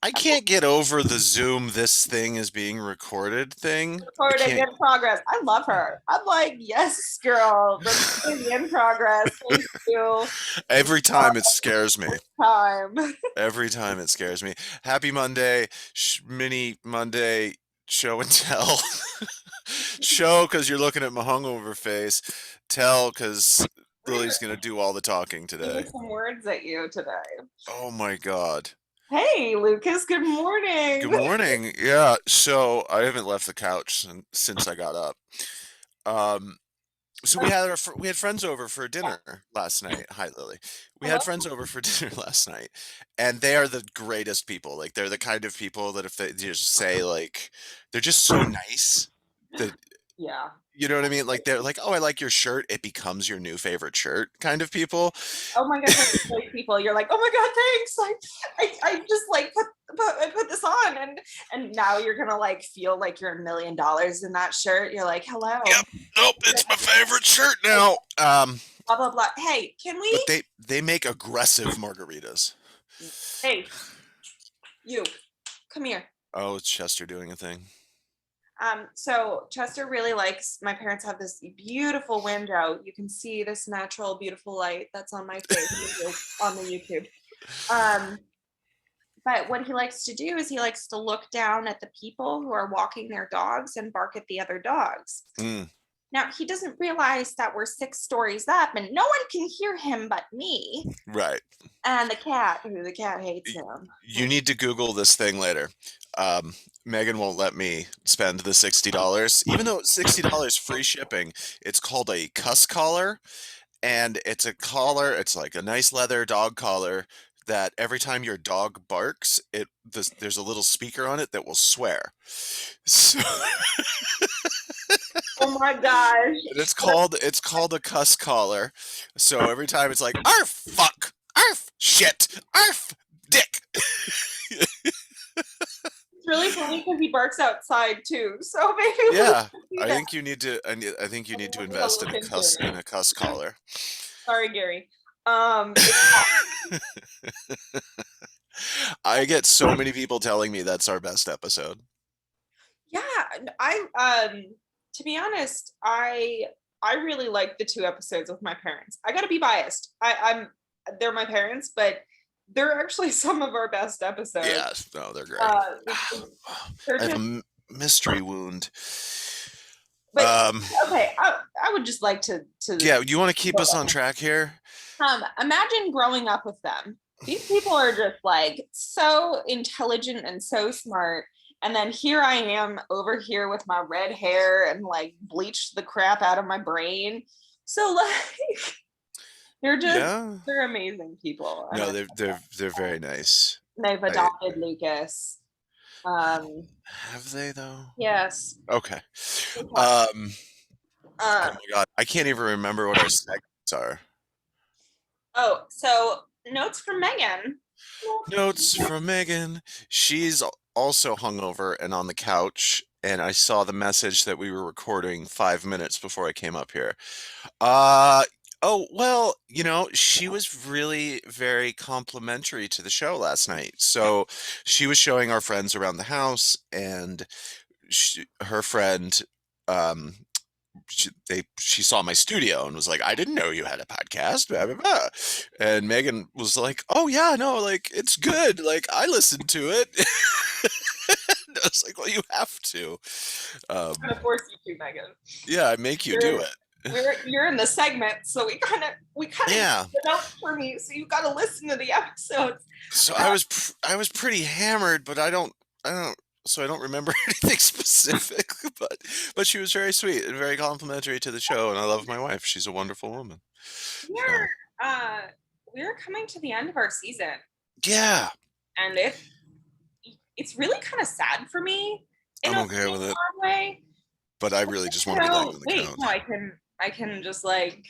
I can't get over the Zoom this thing is being recorded thing. I Recording can't. in progress. I love her. I'm like, yes, girl. Recording in progress. Thank you. Every time it scares me. Time. Every time it scares me. Happy Monday, mini Monday show and tell. Show because you're looking at my hungover face. Tell because We're gonna Lily's gonna do all the talking today. spew some words at you today. Oh my God. Hey, Lucas. Good Good morning. morning. Yeah, so I haven't left the couch since I got up. Um, so we had friends over for dinner last night. Hi, Lily. We Hello. had friends over for dinner last night, and they are the greatest people. Like they're the kind of people that if they just say like they're just so nice that Yeah. you know what I mean? Like they're like, "Oh, I like your shirt." It becomes your new favorite shirt kind of people. Oh my gosh, I like people. You're like, oh my god, thanks. I just like put this on, and now you're gonna like feel like you're $1 million in that shirt. You're like, hello. Yep. Nope, it's my favorite shirt now. Blah blah blah. Hey, can But we? they make aggressive margaritas. Hey, you, come here. Oh, it's Chester doing a thing. So Chester really likes, my parents have this beautiful window. You can see this natural, beautiful light that's on my face on the YouTube. Um, but what he likes to do is he likes to look down at the people who are walking their dogs and bark at the other dogs. Mm, Now he doesn't realize that we're 6 stories up and no one can hear him but me right. and the cat, who the cat hates Y- him. You need to Google this thing later. Megan won't let me spend the $60, even though it's $60 free shipping. It's called a cuss collar, and it's a collar. It's like a nice leather dog collar that every time your dog barks, there's a little speaker on it that will swear. So, Oh my gosh. and it's called a cuss collar. So every time it's like arf fuck, arf shit, arf dick. It's really funny because he barks outside too. So maybe we Yeah, should do I that. think you need to. I think you need to Maybe I'll invest look into in it. a cuss collar. Sorry, Gary. I get so many people telling me that's our best episode. Yeah, I to be honest, I really like the 2 episodes with my parents. I gotta be biased. I'm they're my parents, but they're actually some of our best episodes. Yeah, no, they're great. Because they're I have a just mystery wound. but Um, okay, I would just like to yeah, you want to keep us on track here? imagine growing up with them. These people are just like so intelligent and so smart. And then here I am over here with my red hair and like bleached the crap out of my brain. So like they're just Yeah. they're amazing people. And No, they're very nice. they've I adopted Lucas. Um have they though? yes. Okay. They have. Um, oh Um my God, I can't even remember what our segments are. oh, so notes from Megan. Notes from Megan. She's also hungover and on the couch, and I saw the message that we were recording 5 minutes before I came up here. Uh, oh, well, she was really very complimentary to the show last night. So she was showing our friends around the house, and her friend, um, she saw my studio and was like, I didn't know you had a podcast, blah, blah, blah. And Megan was like, oh yeah, no, like it's good, like I listened to it. And I was like, well, you have to. I'm um gonna force you to, Megan. yeah, I make you do You're it. you're in the segment, so we kind of give Yeah, it up for me. So you got to listen to the episodes. so I was pretty hammered, but I don't so I don't remember anything specific, but she was very sweet and very complimentary to the show, and I love my wife. She's a wonderful woman. We're So uh we're coming to the end of our season, yeah, and it's really kind of sad for me in I'm a okay with it. odd way. But I really just want to be laying on the Wait, no, couch. I can just like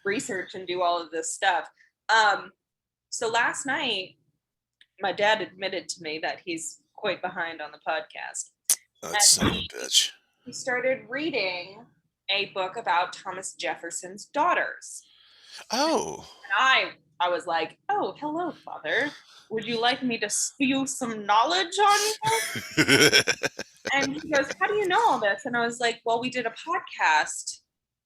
research and do all of this stuff. Um, so last night, my dad admitted to me that he's quite behind on the podcast, That and son of a bitch. he started reading a book about Thomas Jefferson's daughters. Oh, And I was like, "Oh, hello, Father. Would you like me to spew some knowledge on you?" And he goes, "How do you know all this?" And I was like, "Well, we did a podcast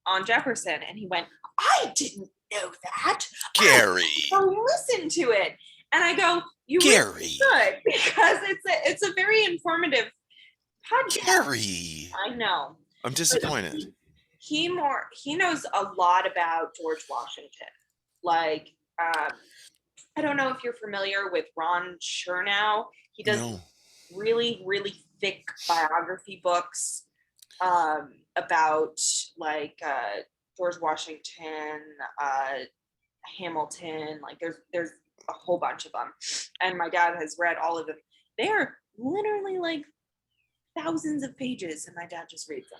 on Jefferson." And he went, "I didn't know that. I Gary. go listen to it." And I go, "You really Gary. should, because it's a very informative podcast." Gary. I know. I'm But disappointed. he knows a lot about George Washington. Like, I don't know if you're familiar with Ron Chernow. He does No. really, really thick biography books about like George Washington, Hamilton. Like, there's a whole bunch of them, and my dad has read all of them. They are literally like thousands of pages, and my dad just reads them.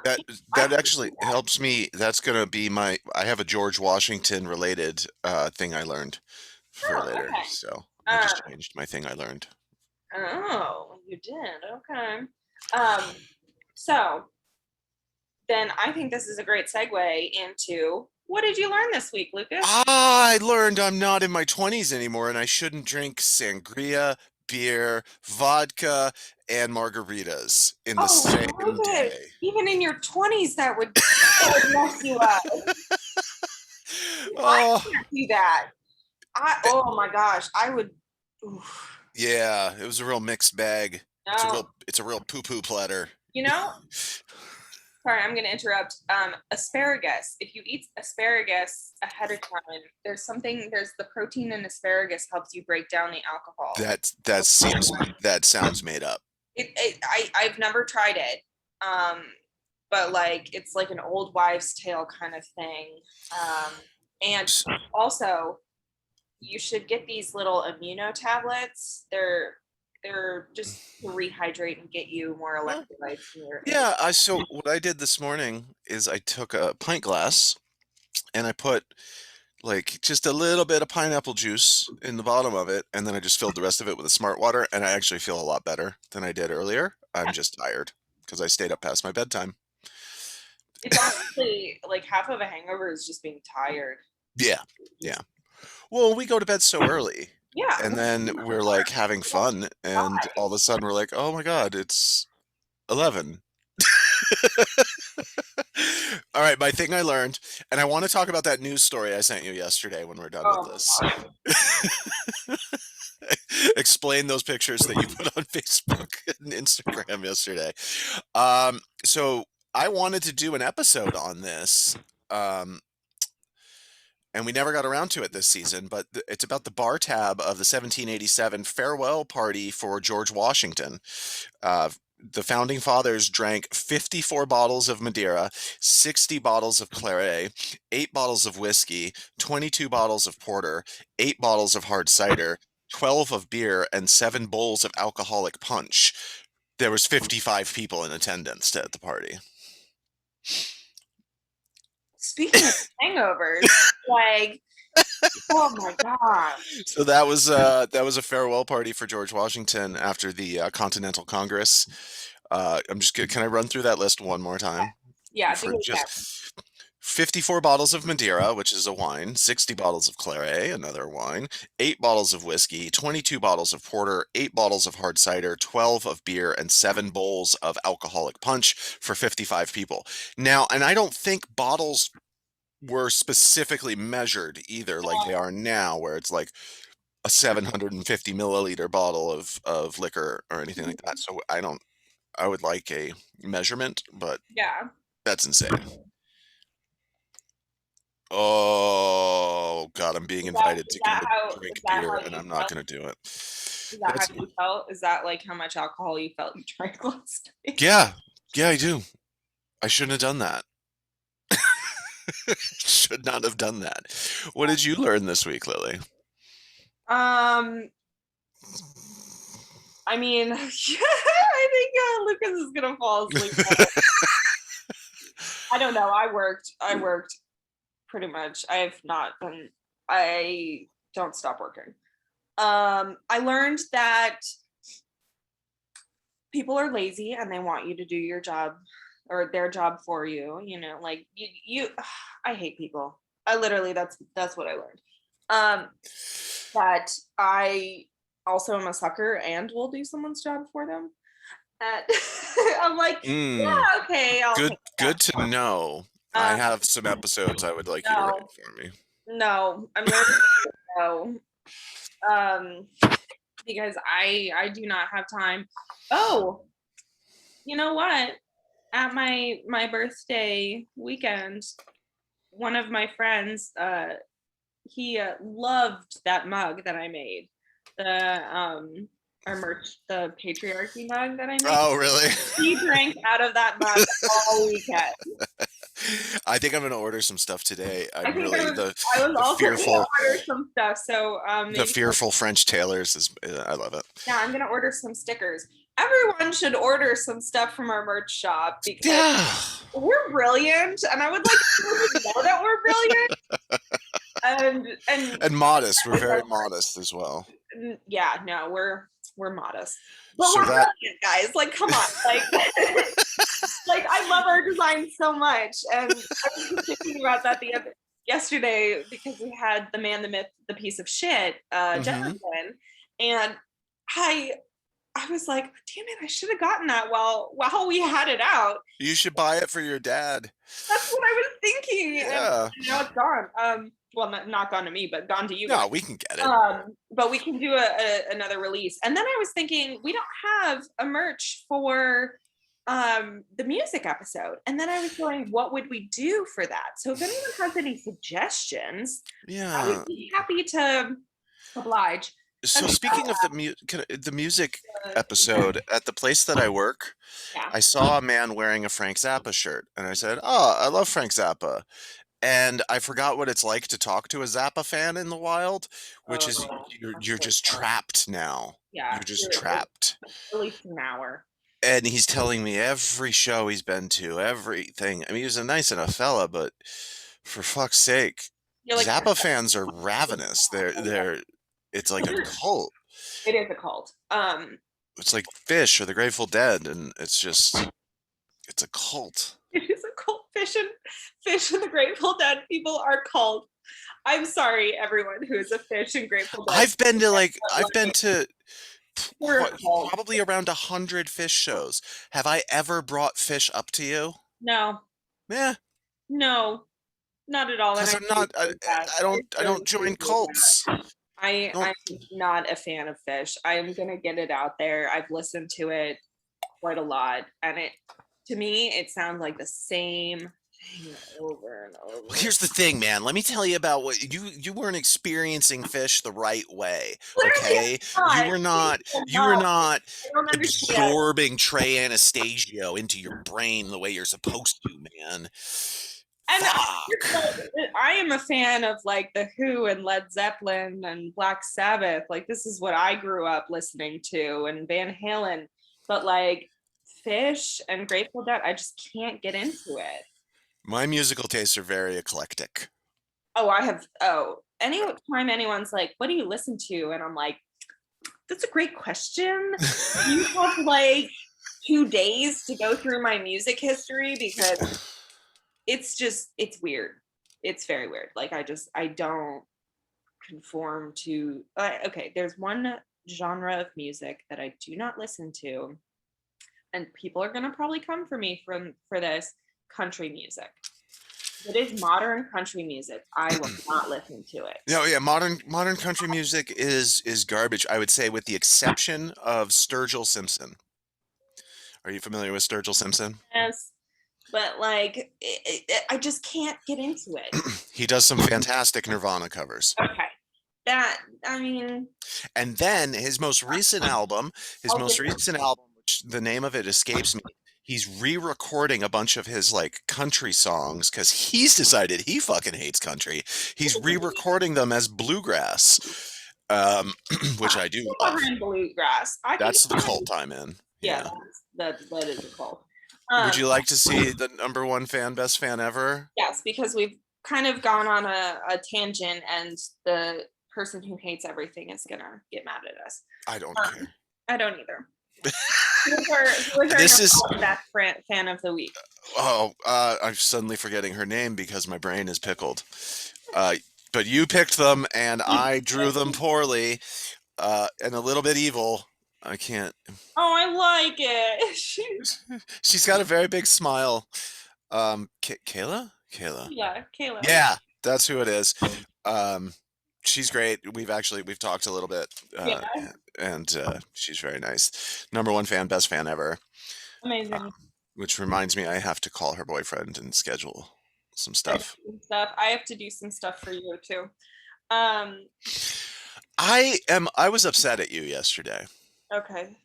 That I that actually helps me. That's gonna be my. I have a George Washington related thing I learned for Oh, later. okay. So I Uh, just changed my thing I learned. oh, you did. Okay. Um, so then I think this is a great segue into what did you learn this week, Lucas? I learned I'm not in my 20s anymore and I shouldn't drink sangria, beer, vodka, and margaritas in the Oh, same Lucas, day. even in your 20s, that would mess you up. I Oh, can't do that. Oh my gosh, I would. Oof. yeah, it was a real mixed bag. No, It's a real poo-poo platter. you know, sorry, I'm going to interrupt. Asparagus. If you eat asparagus ahead of time, there's the protein in asparagus helps you break down the alcohol. That sounds made up. I've never tried it. Um, but like, it's like an old wives' tale kind of thing. And S- also, you should get these little immuno tablets. They're just to rehydrate and get you more Huh? electrolytes in your. Yeah, so what I did this morning is I took a pint glass and I put like just a little bit of pineapple juice in the bottom of it, and then I just filled the rest of it with a smart water, and I actually feel a lot better than I did earlier. I'm just tired because I stayed up past my bedtime. It's honestly like half of a hangover is just being tired. Yeah, yeah. Just Well, we go to bed so early, yeah. and then we're like having fun, and all of a sudden we're like, oh my God, it's 11. All right, my thing I learned, and I want to talk about that news story I sent you yesterday when we're done with Oh this. my gosh. Explain those pictures that you put on Facebook and Instagram yesterday. So I wanted to do an episode on this, um, and we never got around to it this season, but it's about the bar tab of the 1787 farewell party for George Washington. The founding fathers drank 54 bottles of Madeira, 60 bottles of Claret, 8 bottles of whiskey, 22 bottles of porter, 8 bottles of hard cider, 12 of beer, and 7 bowls of alcoholic punch. There was 55 people in attendance at the party. Speaking of hangovers, like, oh my gosh. So that was a farewell party for George Washington after the Continental Congress. Can I run through that list one more time? Yeah, do For it again. just 54 bottles of Madeira, which is a wine, 60 bottles of Claret, another wine, 8 bottles of whiskey, 22 bottles of porter, 8 bottles of hard cider, 12 of beer, and 7 bowls of alcoholic punch for 55 people. Now, and I don't think bottles were specifically measured either like they are now, where it's like a 750 milliliter bottle of liquor or anything like that. So I would like a measurement, but Yeah. that's insane. Oh God, I'm being Is that invited is to go that to how is drink that beer how and you I'm not felt? going to do it. Is that how That's you felt? Is that like how much alcohol you felt you drank last night? yeah. Yeah, I do. I shouldn't have done that. Should not have done that. What did you learn this week, Lily? Um, I mean, I think Lucas is gonna fall asleep. I don't know. I worked pretty much. I have not been. I don't stop working. I learned that people are lazy and they want you to do your job or their job for you. Like you I hate people. I literally that's what I learned. Um, that I also am a sucker and will do someone's job for them. And I'm like, Mm, yeah, okay, I'll good take that. good to know. I Um, have some episodes I would like you to write no, for me. no, I'm going to no. Um, because I do not have time. Oh, you know what? At my birthday weekend, one of my friends, he loved that mug that I made. The our merch, the patriarchy mug that I made. Oh, really? He drank out of that mug all weekend. I think I'm gonna order some stuff today. I I'm think really I was the also gonna fearful order some stuff. So the maybe fearful French tailors is I love it. yeah, I'm gonna order some stickers. Everyone should order some stuff from our merch shop because Yeah. we're brilliant, and I would like everyone to know that we're brilliant. And And modest. We're very modest as well. yeah, no, we're modest, but So we're that brilliant, guys. Like, come on, like, like I love our design so much, and I was just thinking about that yesterday because we had the man, the myth, the piece of shit, hmm Jefferson, and I I was like, damn it, I should have gotten that while we had it out. you should buy it for your dad. That's what I was thinking, and Yeah. now it's gone. Well, not gone to me, but gone to you guys. No, we can get it. But we can do another release. And then I was thinking, we don't have a merch for the music episode. And then I was going, what would we do for that? So if anyone has any suggestions, I would Yeah. be happy to oblige. So And speaking of the music episode at the place that I work, yeah. I saw a man wearing a Frank Zappa shirt, and I said, "Oh, I love Frank Zappa." And I forgot what it's like to talk to a Zappa fan in the wild, which is I'm you're so just sorry. trapped now. Yeah, You're just it's trapped. at least an hour. And he's telling me every show he's been to, everything. I mean, he's a nice enough fella, but for fuck's sake, You're like, Zappa fans are ravenous. It's like a cult. it is a cult. It's like Fish or the Grateful Dead, and it's a cult. It is a cult. Fish and the Grateful Dead people are called. I'm sorry, everyone who is a Fish and Grateful Dead. I've been to We're called. probably around 100 Fish shows. Have I ever brought Fish up to you? No, Yeah, no, not at all. And because I I'm not. appreciate that. I don't join Appreciate cults. that. Don't. I'm not a fan of Fish. I am gonna get it out there. I've listened to it quite a lot, and it to me it sounds like the same thing over and over. Here's the thing, man. Let me tell you about what you weren't experiencing Fish the right way. Clearly, Okay, it's not. you were not I don't understand. absorbing Trey Anastasio into your brain the way you're supposed to, man. And Fuck. I am a fan of like the Who and Led Zeppelin and Black Sabbath. Like this is what I grew up listening to, and Van Halen. But like Fish and Grateful Dead, I just can't get into it. My musical tastes are very eclectic. Oh, I have. Oh, anytime anyone's like, "What do you listen to?" and I'm like, "That's a great question." You have like 2 days to go through my music history because it's weird. It's very weird. Like I don't conform to okay, there's one genre of music that I do not listen to, and people are going to probably come for me for this: country music. It is modern country music. I will not listen to it. No, yeah, modern country music is garbage. I would say, with the exception of Sturgill Simpson. Are you familiar with Sturgill Simpson? Yes, but like I just can't get into it. He does some fantastic Nirvana covers. Okay, that I mean, And then his I'll most get recent album, which the name of it escapes me, he's re-recording a bunch of his like country songs because he's decided he fucking hates country. He's re-recording them as bluegrass, which I do love. behind bluegrass. I can. That's the cult I'm in. Yeah, Yeah. that is a cult. Would you like to see the number one fan, best fan ever? Yes, because we've kind of gone on a tangent, and the person who hates everything is gonna get mad at us. I don't care. I don't either. Who is This is our best fan of the week? I'm suddenly forgetting her name because my brain is pickled. but you picked them, and I drew them poorly, and a little bit evil. I can't. Oh, I like it. She's got a very big smile. Kayla? Kayla. Yeah, Kayla. Yeah, that's who it is. Um, she's great. We've talked a little bit, Yeah, and she's very nice. Number one fan, best fan ever. Uh, amazing. which reminds me, I have to call her boyfriend and schedule some stuff. Stuff. I have to do some stuff for you too. Um, I was upset at you yesterday. okay.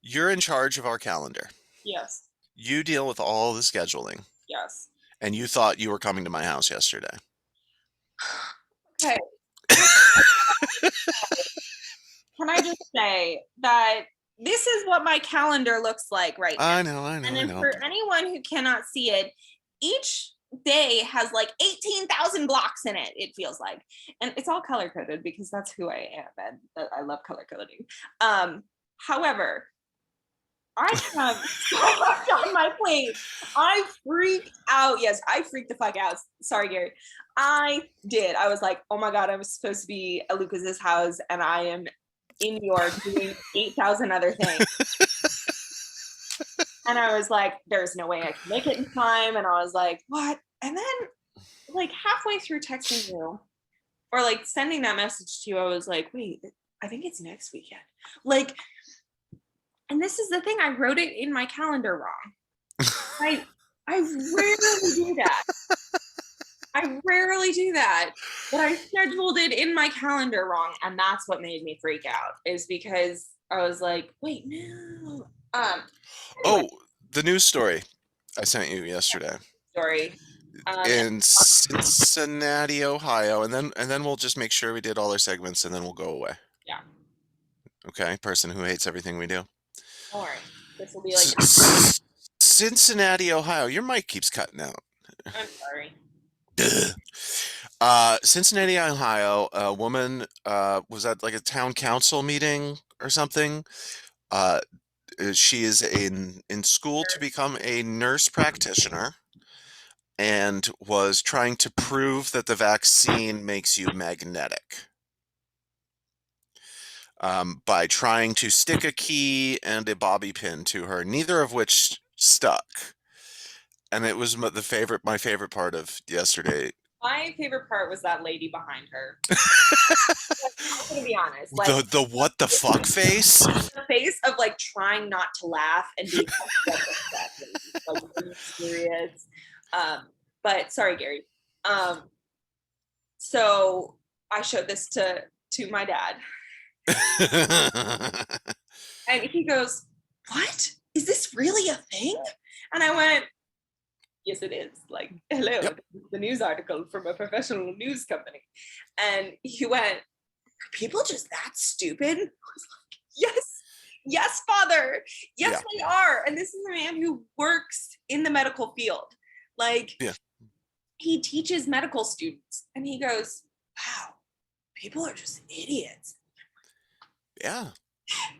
You're in charge of our calendar. Yes. You deal with all the scheduling, Yes. and you thought you were coming to my house yesterday. Okay. Can I just say that this is what my calendar looks like right now? I know, I know, And I then know. for anyone who cannot see it, each day has like 18,000 blocks in it, it feels like. And it's all color coded because that's who I am and I love color coding. However, I have so much on my plate. I freaked out. Yes, I freaked the fuck out. Sorry, Gary. I did. I was like, oh my God, I was supposed to be at Lucas's house and I am in New York doing 8,000 other things. And I was like, there's no way I can make it in time. And I was like, what? And then, like, halfway through texting you or like sending that message to you, I was like, wait, I think it's next weekend. Like, and this is the thing, I wrote it in my calendar wrong. I rarely do that. I rarely do that. But I scheduled it in my calendar wrong. And that's what made me freak out, is because I was like, wait, no. Anyway, Oh, the news story I sent you yesterday story. in Cincinnati, Ohio, and then we'll just make sure we did all our segments, and then we'll go away. Yeah, Okay, person who hates everything we do. don't worry. This will be like, Cincinnati, Ohio. Your mic keeps cutting out. I'm sorry. Cincinnati, Ohio. A woman was at like a town council meeting or something. Uh, she is in school to become a nurse practitioner and was trying to prove that the vaccine makes you magnetic by trying to stick a key and a bobby pin to her, neither of which stuck. And it was my favorite part of yesterday. My favorite part was that lady behind her. I'm gonna be honest. Like The what the fuck face? the face of like trying not to laugh and being like serious. But sorry, Gary. So I showed this to my dad, and he goes, "What? Is this really a thing?" And I went, yes, it is. Like, hello, Yep. this is the news article from a professional news company. And he went, are people just that stupid? I was like, yes, yes, father. Yes, Yeah. they are. And this is a man who works in the medical field. Like, Yeah. he teaches medical students. And he goes, wow, people are just idiots. Yeah.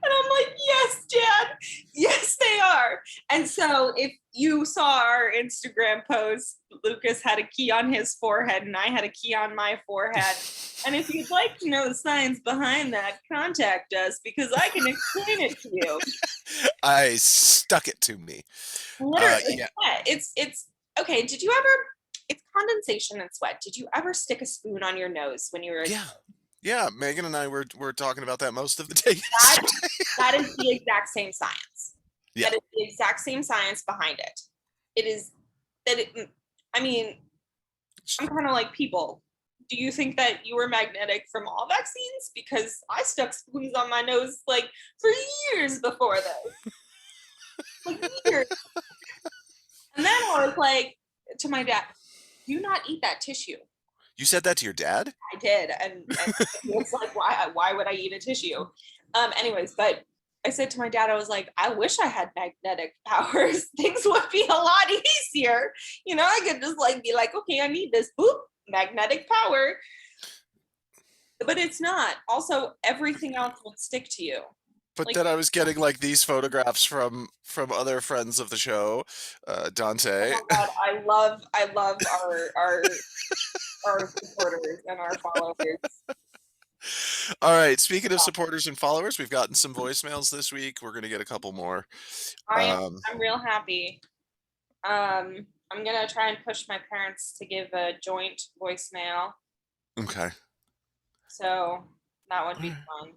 And I'm like, yes, Dad. Yes, they are. And so if you saw our Instagram post, Lucas had a key on his forehead and I had a key on my forehead. And if you'd like to know the science behind that, contact us because I can explain it to you. I stuck it to me. Literally, Yeah. it's okay. Did you ever? It's condensation and sweat. Did you ever stick a spoon on your nose when you were? Yeah. Yeah. Megan and I were talking about that most of the day. That is the exact same science. Yeah. That is the exact same science behind it. It is that it, I mean, I'm kind of like people. Do you think that you were magnetic from all vaccines? Because I stuck spoons on my nose like for years before this. Like years. And then I was like to my dad, do not eat that tissue. You said that to your dad? I did. And he was like, why would I eat a tissue? Anyways, but I said to my dad, I was like, I wish I had magnetic powers. Things would be a lot easier. You know, I could just like be like, okay, I need this, boop, magnetic power. But it's not. Also, everything else would stick to you. But Like, then I was getting like these photographs from other friends of the show, Dante. oh my God, I love our supporters and our followers. All right. Speaking of supporters and followers, we've gotten some voicemails this week. We're gonna get a couple more. I'm real happy. I'm gonna try and push my parents to give a joint voicemail, Okay. so that would All be right. fun.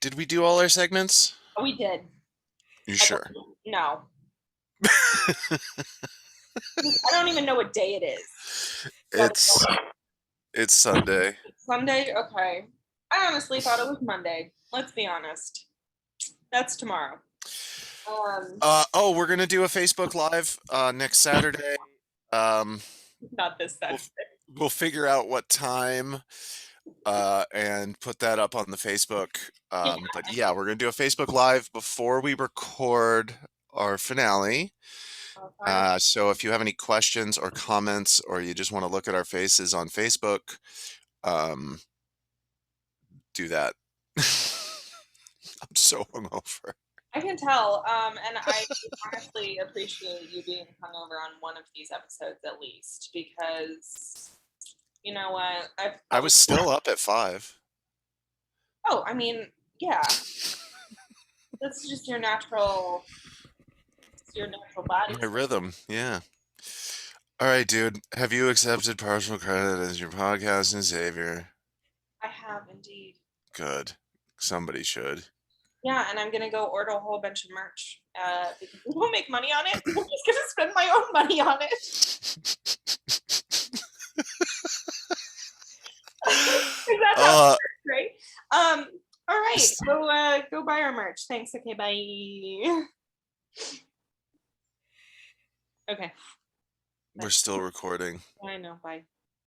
Did we do all our segments? Oh, we did. You I sure? No, I don't even know what day it is. But It's it's Sunday. it's Sunday. Okay. I honestly thought it was Monday. Let's be honest. That's tomorrow. Oh, we're gonna do a Facebook Live next Saturday. Um, Not this we'll Saturday. we'll figure out what time and put that up on the Facebook. Yeah. But yeah, we're gonna do a Facebook Live before we record our finale. Okay. So if you have any questions or comments, or you just want to look at our faces on Facebook, um, do that. I'm so hungover. I can tell. And I honestly appreciate you being hungover on one of these episodes at least, because you know what? I was still up at 5. Oh, I mean, yeah. That's just your natural. It's your natural body. My rhythm, yeah. All right, dude. Have you accepted partial credit as your podcasting savior? I have indeed. Good. Somebody should. Yeah, and I'm gonna go order a whole bunch of merch because we won't make money on it. I'm just gonna spend my own money on it. That's how it works, right? All right, go buy our merch. Thanks. Okay, bye. Okay. We're still recording. I know. Bye.